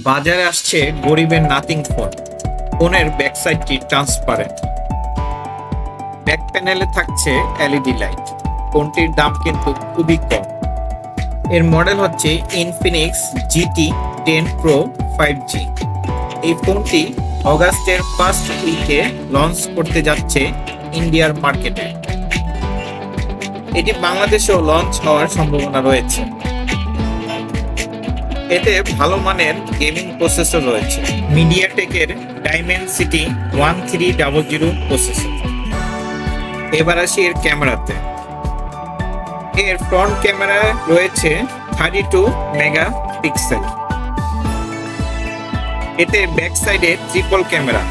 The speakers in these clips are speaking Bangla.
বাজারে আসছে গরিবের নাথিং ফোন। ফোনের ব্যাক সাইডটি ট্রান্সপারেন্ট, ব্যাক প্যানেলে থাকছে এলইডি লাইট। ফোনটির দাম কিন্তু খুবই কম। এর মডেল হচ্ছে ইনফিনিক্স GT 10 Pro 5G। এই ফোনটি অগাস্টের ফার্স্ট উইকে লঞ্চ করতে যাচ্ছে ইন্ডিয়ার মার্কেটে। এটি বাংলাদেশেও লঞ্চ হওয়ার সম্ভাবনা রয়েছে। এতে ভালো মানের গেমিং প্রসেসর রয়েছে, মিডিয়াটেকের ডাইমেনসিটি 1300 প্রসেসর। এবার আসি এর ক্যামেরাতে। এর ফ্রন্ট ক্যামেরায় রয়েছে 32 মেগাপিক্সেল। এতে ব্যাক সাইডে ট্রিপল ক্যামেরা,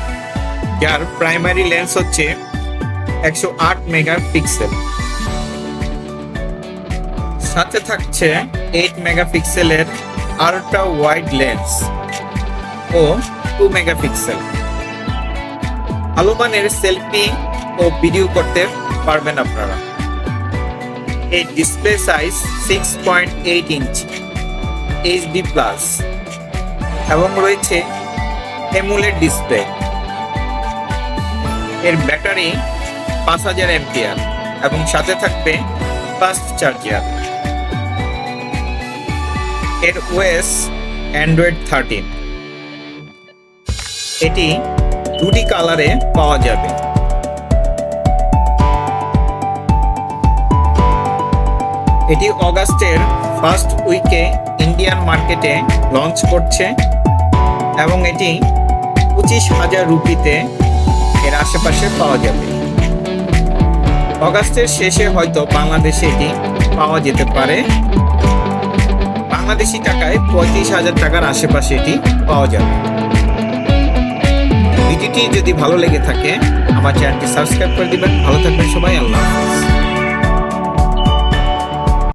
যার প্রাইমারি লেন্স হচ্ছে 108 মেগাপিক্সেল। সাথে থাকছে 8 মেগাপিক্সেলের আল্ট্রা ওয়াইড লেন্স ও 2 মেগাপিক্সেল। ভালো মানের সেলফি ও ভিডিও করতে পারবেন আপনারা। এই ডিসপ্লে সাইজ 6.8 ইঞ্চি HD+ এবং রয়েছে AMOLED ডিসপ্লে। এর ব্যাটারি 5000 এমপিআর এবং সাথে থাকবে ফাস্ট চার্জার। এর OS Android 13। এটি দুটি কালারে পাওয়া যাবে। এটি অগাস্টের ফার্স্ট উইকে ইন্ডিয়ান মার্কেটে লঞ্চ করছে এবং এটি 25,000 রুপিতে এর আশেপাশে পাওয়া যাবে। অগাস্টের শেষে হয়তো বাংলাদেশে এটি পাওয়া যেতে পারে। বাংলাদেশি টাকায় 35,000 টাকার আশেপাশে এটি পাওয়া যাবে। ভিডিওটি যদি ভালো লেগে থাকে আমার চ্যানেলটি সাবস্ক্রাইব করে দিবেন। ভালো থাকবেন সবাই, আল্লাহ হাফেজ।